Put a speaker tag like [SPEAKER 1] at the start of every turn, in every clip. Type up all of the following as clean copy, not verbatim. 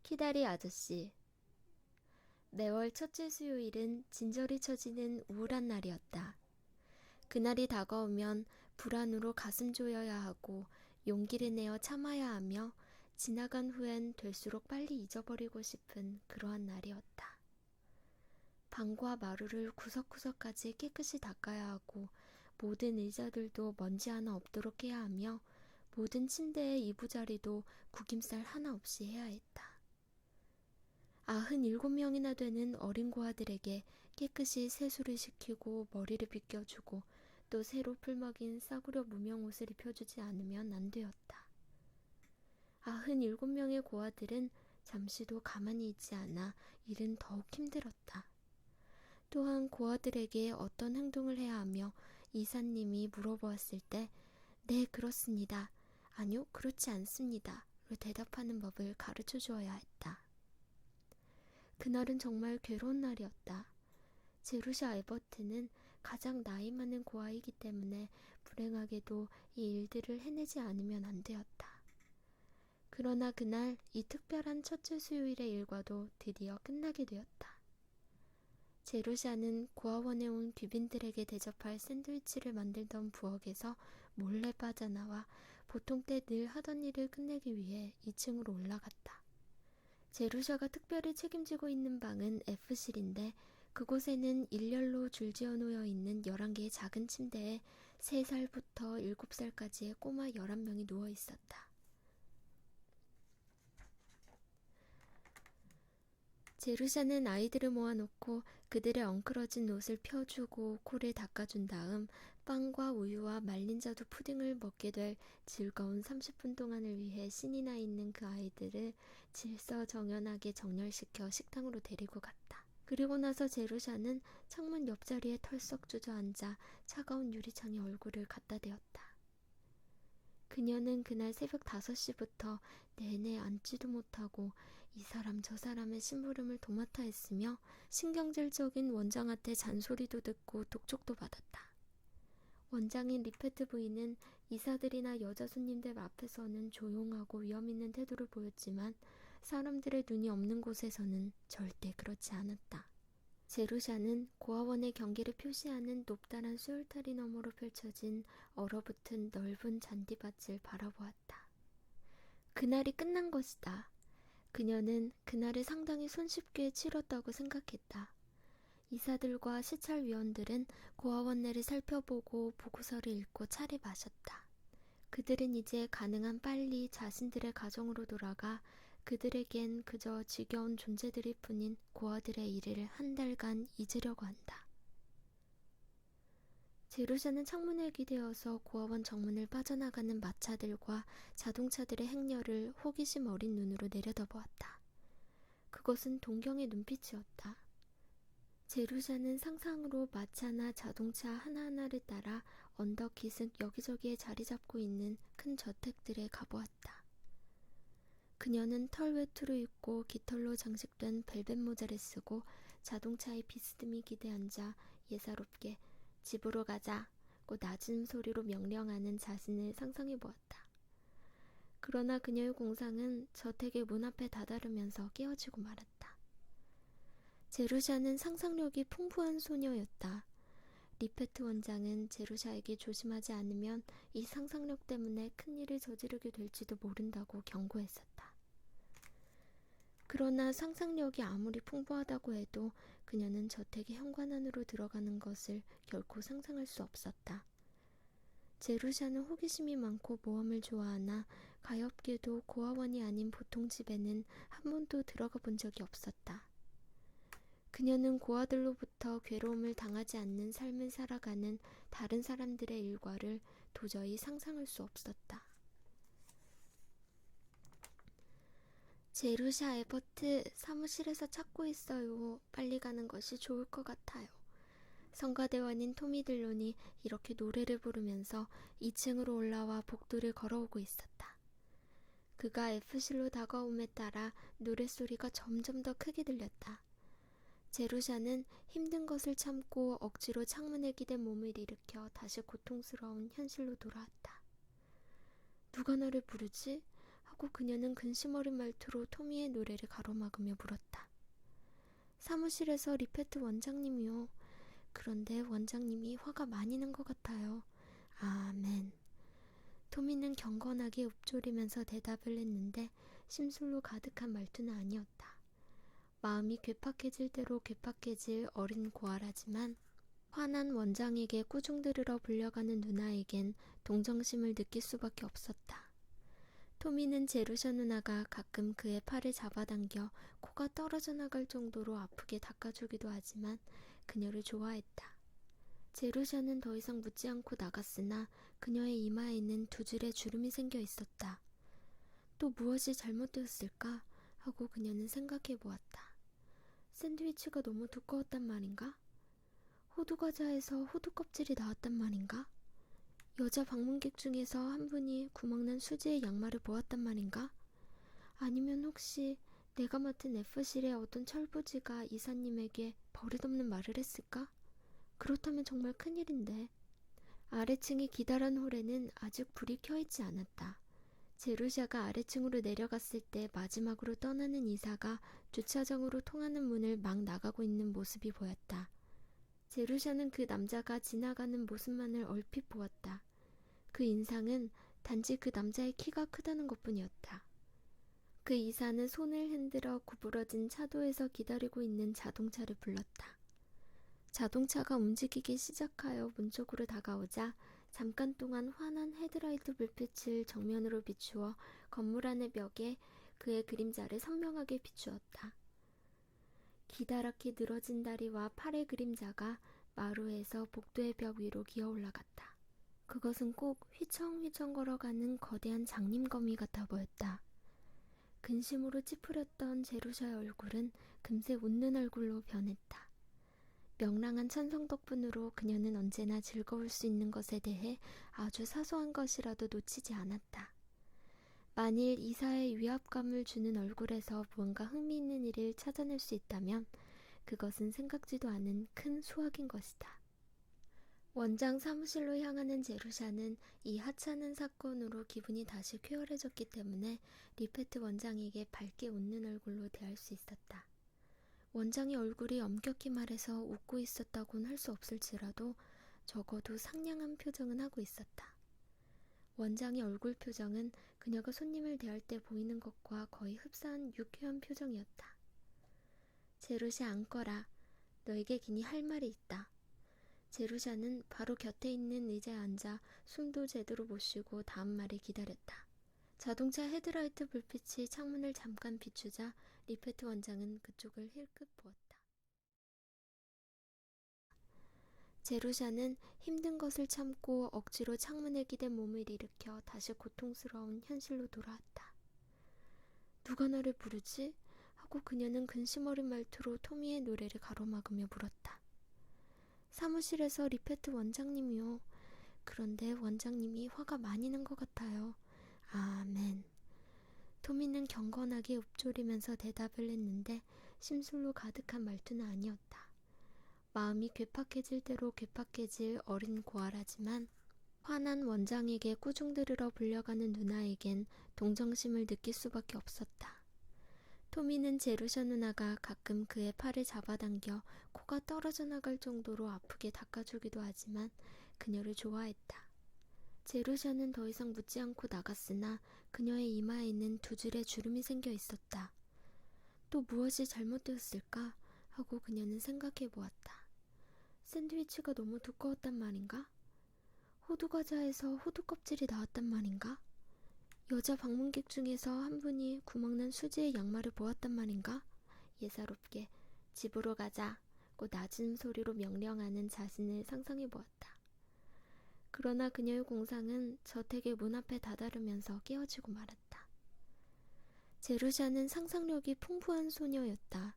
[SPEAKER 1] 키다리 아저씨. 매월 첫째 수요일은 진저리 처지는 우울한 날이었다. 그날이 다가오면 불안으로 가슴 조여야 하고 용기를 내어 참아야 하며 지나간 후엔 될수록 빨리 잊어버리고 싶은 그러한 날이었다. 방과 마루를 구석구석까지 깨끗이 닦아야 하고 모든 의자들도 먼지 하나 없도록 해야 하며 모든 침대의 이부자리도 구김살 하나 없이 해야 했다. 97명이나 되는 어린 고아들에게 깨끗이 세수를 시키고 머리를 빗겨주고 또 새로 풀먹인 싸구려 무명 옷을 입혀주지 않으면 안 되었다. 97명의 고아들은 잠시도 가만히 있지 않아 일은 더욱 힘들었다. 또한 고아들에게 어떤 행동을 해야 하며 이사님이 물어보았을 때 네, 그렇습니다. 아니요, 그렇지 않습니다. 로 대답하는 법을 가르쳐 주어야 했다. 그날은 정말 괴로운 날이었다. 제루샤 에버트는 가장 나이 많은 고아이기 때문에 불행하게도 이 일들을 해내지 않으면 안 되었다. 그러나 그날 이 특별한 첫째 수요일의 일과도 드디어 끝나게 되었다. 제루샤는 고아원에 온 귀빈들에게 대접할 샌드위치를 만들던 부엌에서 몰래 빠져나와 보통 때 늘 하던 일을 끝내기 위해 2층으로 올라갔다. 제루샤가 특별히 책임지고 있는 방은 F실인데 그곳에는 일렬로 줄지어 놓여 있는 11개의 작은 침대에 3살부터 7살까지의 꼬마 11명이 누워 있었다. 제루샤는 아이들을 모아놓고 그들의 엉클어진 옷을 펴주고 코를 닦아준 다음 빵과 우유와 말린 자두 푸딩을 먹게 될 즐거운 30분 동안을 위해 신이 나 있는 그 아이들을 질서정연하게 정렬시켜 식당으로 데리고 갔다. 그리고 나서 제루샤는 창문 옆자리에 털썩 주저앉아 차가운 유리창에 얼굴을 갖다 대었다. 그녀는 그날 새벽 5시부터 내내 앉지도 못하고 이 사람 저 사람의 심부름을 도맡아 했으며 신경질적인 원장한테 잔소리도 듣고 독촉도 받았다. 원장인 리페트 부인은 이사들이나 여자 손님들 앞에서는 조용하고 위험 있는 태도를 보였지만 사람들의 눈이 없는 곳에서는 절대 그렇지 않았다. 제루샤는 고아원의 경계를 표시하는 높다란 수울타리 너머로 펼쳐진 얼어붙은 넓은 잔디밭을 바라보았다. 그날이 끝난 것이다. 그녀는 그날을 상당히 손쉽게 치렀다고 생각했다. 이사들과 시찰위원들은 고아원 내를 살펴보고 보고서를 읽고 차를 마셨다. 그들은 이제 가능한 빨리 자신들의 가정으로 돌아가 그들에겐 그저 지겨운 존재들일 뿐인 고아들의 일을 한 달간 잊으려고 한다. 제루샤는 창문에 기대어서 고아원 정문을 빠져나가는 마차들과 자동차들의 행렬을 호기심 어린 눈으로 내려다보았다. 그것은 동경의 눈빛이었다. 제루샤는 상상으로 마차나 자동차 하나하나를 따라 언덕 기슭 여기저기에 자리 잡고 있는 큰 저택들에 가보았다. 그녀는 털 외투를 입고 깃털로 장식된 벨벳 모자를 쓰고 자동차의 비스듬히 기대앉아 예사롭게 집으로 가자고 낮은 소리로 명령하는 자신을 상상해 보았다. 그러나 그녀의 공상은 저택의 문 앞에 다다르면서 깨어지고 말았다. 제루샤는 상상력이 풍부한 소녀였다. 리페트 원장은 제루샤에게 조심하지 않으면 이 상상력 때문에 큰일을 저지르게 될지도 모른다고 경고했었다. 그러나 상상력이 아무리 풍부하다고 해도 그녀는 저택의 현관 안으로 들어가는 것을 결코 상상할 수 없었다. 제루샤는 호기심이 많고 모험을 좋아하나 가엾게도 고아원이 아닌 보통 집에는 한 번도 들어가 본 적이 없었다. 그녀는 고아들로부터 괴로움을 당하지 않는 삶을 살아가는 다른 사람들의 일과를 도저히 상상할 수 없었다. 제루샤 에버트, 사무실에서 찾고 있어요. 빨리 가는 것이 좋을 것 같아요. 성가대원인 토미 딜론이 이렇게 노래를 부르면서 2층으로 올라와 복도를 걸어오고 있었다. 그가 F실로 다가옴에 따라 노랫소리가 점점 더 크게 들렸다. 제루샤는 힘든 것을 참고 억지로 창문에 기댄 몸을 일으켜 다시 고통스러운 현실로 돌아왔다. 누가 나를 부르지? 하고 그녀는 근심 어린 말투로 토미의 노래를 가로막으며 물었다. 사무실에서 리페트 원장님이요. 그런데 원장님이 화가 많이 난 것 같아요. 아멘. 토미는 경건하게 읊조리면서 대답을 했는데 심술로 가득한 말투는 아니었다. 마음이 괴팍해질 대로 괴팍해질 어린 고아라지만 화난 원장에게 꾸중 들으러 불려가는 누나에겐 동정심을 느낄 수밖에 없었다. 토미는 제루샤 누나가 가끔 그의 팔을 잡아당겨 코가 떨어져 나갈 정도로 아프게 닦아주기도 하지만 그녀를 좋아했다. 제루샤는 더 이상 묻지 않고 나갔으나 그녀의 이마에는 두 줄의 주름이 생겨 있었다. 또 무엇이 잘못되었을까 하고 그녀는 생각해 보았다. 샌드위치가 너무 두꺼웠단 말인가? 호두과자에서 호두 껍질이 나왔단 말인가? 여자 방문객 중에서 한 분이 구멍난 수지의 양말을 보았단 말인가? 아니면 혹시 내가 맡은 F실의 어떤 철부지가 이사님에게 버릇없는 말을 했을까? 그렇다면 정말 큰일인데. 아래층의 기다란 홀에는 아직 불이 켜있지 않았다. 제루샤가 아래층으로 내려갔을 때 마지막으로 떠나는 이사가 주차장으로 통하는 문을 막 나가고 있는 모습이 보였다. 제루샤는 그 남자가 지나가는 모습만을 얼핏 보았다. 그 인상은 단지 그 남자의 키가 크다는 것뿐이었다. 그 이사는 손을 흔들어 구부러진 차도에서 기다리고 있는 자동차를 불렀다. 자동차가 움직이기 시작하여 문 쪽으로 다가오자 잠깐 동안 환한 헤드라이트 불빛을 정면으로 비추어 건물 안의 벽에 그의 그림자를 선명하게 비추었다. 기다랗게 늘어진 다리와 팔의 그림자가 마루에서 복도의 벽 위로 기어 올라갔다. 그것은 꼭 휘청휘청 걸어가는 거대한 장님거미 같아 보였다. 근심으로 찌푸렸던 제루샤의 얼굴은 금세 웃는 얼굴로 변했다. 명랑한 천성 덕분으로 그녀는 언제나 즐거울 수 있는 것에 대해 아주 사소한 것이라도 놓치지 않았다. 만일 이사의 위압감을 주는 얼굴에서 무언가 흥미있는 일을 찾아낼 수 있다면 그것은 생각지도 않은 큰 수확인 것이다. 원장 사무실로 향하는 제루샤는 이 하찮은 사건으로 기분이 다시 쾌활해졌기 때문에 리페트 원장에게 밝게 웃는 얼굴로 대할 수 있었다. 원장의 얼굴이 엄격히 말해서 웃고 있었다곤 할 수 없을지라도 적어도 상냥한 표정은 하고 있었다. 원장의 얼굴 표정은 그녀가 손님을 대할 때 보이는 것과 거의 흡사한 유쾌한 표정이었다. 제루샤 앉거라. 너에게 기니 할 말이 있다. 제루샤는 바로 곁에 있는 의자에 앉아 숨도 제대로 못 쉬고 다음 말을 기다렸다. 자동차 헤드라이트 불빛이 창문을 잠깐 비추자 리페트 원장은 그쪽을 힐끗 보았다. 제루샤는 힘든 것을 참고 억지로 창문에 기댄 몸을 일으켜 다시 고통스러운 현실로 돌아왔다. 누가 나를 부르지? 하고 그녀는 근심 어린 말투로 토미의 노래를 가로막으며 물었다. 사무실에서 리페트 원장님이요. 그런데 원장님이 화가 많이 난 것 같아요. 아멘. 토미는 경건하게 읊조리면서 대답을 했는데 심술로 가득한 말투는 아니었다. 마음이 괴팍해질 대로 괴팍해질 어린 고아라지만 화난 원장에게 꾸중 들으러 불려가는 누나에겐 동정심을 느낄 수밖에 없었다. 토미는 제루샤 누나가 가끔 그의 팔을 잡아당겨 코가 떨어져 나갈 정도로 아프게 닦아주기도 하지만 그녀를 좋아했다. 제루샤는 더 이상 묻지 않고 나갔으나 그녀의 이마에는 두 줄의 주름이 생겨 있었다. 또 무엇이 잘못되었을까 하고 그녀는 생각해 보았다. 샌드위치가 너무 두꺼웠단 말인가? 호두과자에서 호두 껍질이 나왔단 말인가? 여자 방문객 중에서 한 분이 구멍난 수지의 양말을 보았단 말인가? 예사롭게 집으로 가자고 낮은 소리로 명령하는 자신을 상상해 보았다. 그러나 그녀의 공상은 저택의 문 앞에 다다르면서 깨어지고 말았다. 제루샤는 상상력이 풍부한 소녀였다.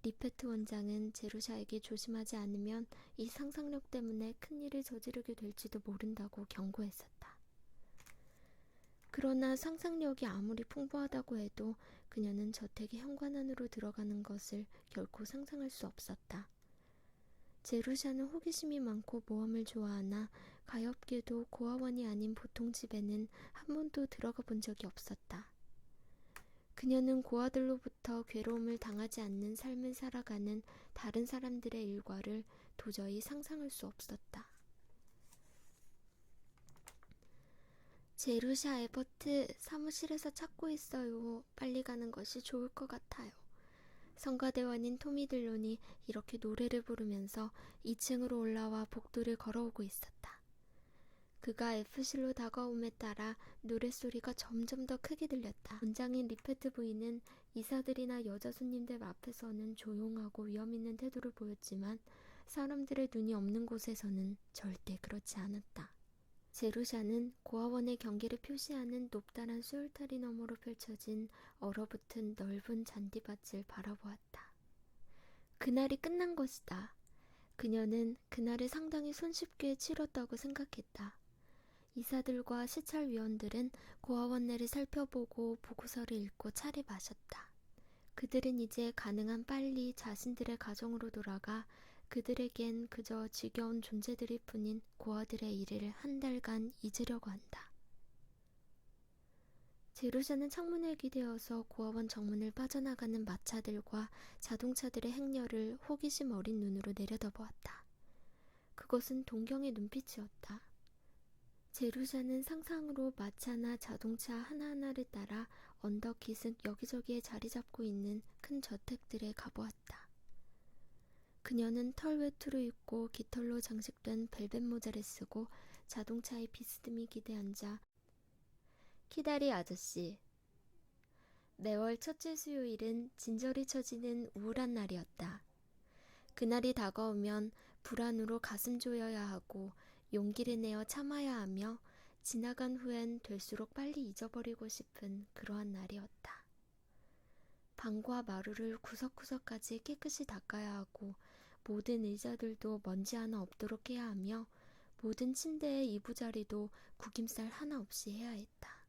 [SPEAKER 1] 리페트 원장은 제루샤에게 조심하지 않으면 이 상상력 때문에 큰일을 저지르게 될지도 모른다고 경고했었다. 그러나 상상력이 아무리 풍부하다고 해도 그녀는 저택의 현관 안으로 들어가는 것을 결코 상상할 수 없었다. 제루샤는 호기심이 많고 모험을 좋아하나 가엾게도 고아원이 아닌 보통 집에는 한 번도 들어가 본 적이 없었다. 그녀는 고아들로부터 괴로움을 당하지 않는 삶을 살아가는 다른 사람들의 일과를 도저히 상상할 수 없었다. 제루샤 에버트, 사무실에서 찾고 있어요. 빨리 가는 것이 좋을 것 같아요. 성가대원인 토미 딜론이 이렇게 노래를 부르면서 2층으로 올라와 복도를 걸어오고 있었다. 그가 F실로 다가옴에 따라 노랫소리가 점점 더 크게 들렸다. 원장인 리페트 부인은 이사들이나 여자 손님들 앞에서는 조용하고 위험있는 태도를 보였지만 사람들의 눈이 없는 곳에서는 절대 그렇지 않았다. 제루샤는 고아원의 경계를 표시하는 높다란 수울타리 너머로 펼쳐진 얼어붙은 넓은 잔디밭을 바라보았다. 그날이 끝난 것이다. 그녀는 그날을 상당히 손쉽게 치렀다고 생각했다. 이사들과 시찰위원들은 고아원 내를 살펴보고 보고서를 읽고 차를 마셨다. 그들은 이제 가능한 빨리 자신들의 가정으로 돌아가 그들에겐 그저 지겨운 존재들일 뿐인 고아들의 일을 한 달간 잊으려고 한다. 제루샤는 창문에 기대어서 고아원 정문을 빠져나가는 마차들과 자동차들의 행렬을 호기심 어린 눈으로 내려다보았다. 그것은 동경의 눈빛이었다. 제루샤는 상상으로 마차나 자동차 하나하나를 따라 언덕 기슭 여기저기에 자리 잡고 있는 큰 저택들에 가보았다. 그녀는 털 외투를 입고 깃털로 장식된 벨벳 모자를 쓰고 자동차에 비스듬히 기대앉아 키다리 아저씨. 매월 첫째 수요일은 진저리 쳐지는 우울한 날이었다. 그날이 다가오면 불안으로 가슴 조여야 하고 용기를 내어 참아야 하며 지나간 후엔 될수록 빨리 잊어버리고 싶은 그러한 날이었다. 방과 마루를 구석구석까지 깨끗이 닦아야 하고 모든 의자들도 먼지 하나 없도록 해야 하며 모든 침대의 이부자리도 구김살 하나 없이 해야 했다.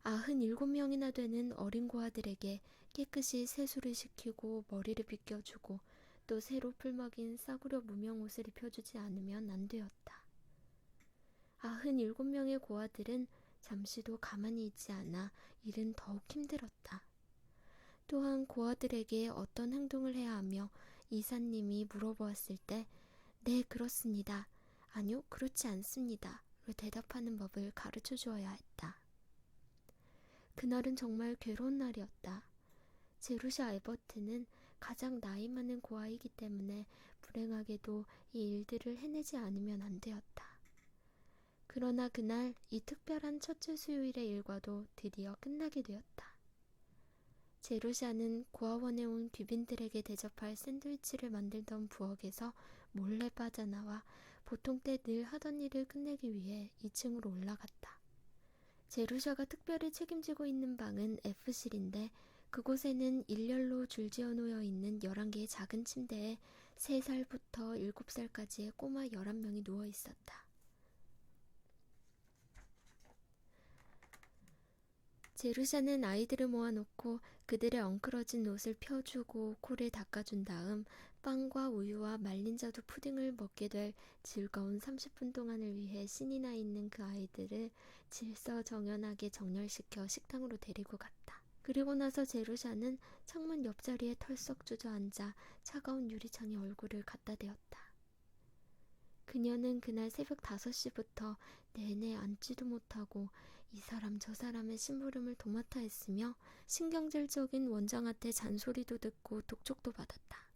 [SPEAKER 1] 97명이나 되는 어린 고아들에게 깨끗이 세수를 시키고 머리를 빗겨주고 또 새로 풀먹인 싸구려 무명 옷을 입혀주지 않으면 안 되었다. 97명의 고아들은 잠시도 가만히 있지 않아 일은 더욱 힘들었다. 또한 고아들에게 어떤 행동을 해야 하며 이사님이 물어보았을 때 네, 그렇습니다. 아니요, 그렇지 않습니다. 로 대답하는 법을 가르쳐 주어야 했다. 그날은 정말 괴로운 날이었다. 제루샤 에버트는 가장 나이 많은 고아이기 때문에 불행하게도 이 일들을 해내지 않으면 안 되었다. 그러나 그날 이 특별한 첫째 수요일의 일과도 드디어 끝나게 되었다. 제루샤는 고아원에 온 귀빈들에게 대접할 샌드위치를 만들던 부엌에서 몰래 빠져나와 보통 때 늘 하던 일을 끝내기 위해 2층으로 올라갔다. 제루샤가 특별히 책임지고 있는 방은 F실인데 그곳에는 일렬로 줄지어 놓여 있는 11개의 작은 침대에 3살부터 7살까지의 꼬마 11명이 누워 있었다. 제루샤는 아이들을 모아놓고 그들의 엉클어진 옷을 펴주고 코를 닦아준 다음 빵과 우유와 말린 자두 푸딩을 먹게 될 즐거운 30분 동안을 위해 신이 나 있는 그 아이들을 질서정연하게 정렬시켜 식당으로 데리고 갔다. 그리고 나서 제루샤는 창문 옆자리에 털썩 주저앉아 차가운 유리창에 얼굴을 갖다 대었다. 그녀는 그날 새벽 5시부터 내내 앉지도 못하고 이 사람 저 사람의 심부름을 도맡아 했으며 신경질적인 원장한테 잔소리도 듣고 독촉도 받았다.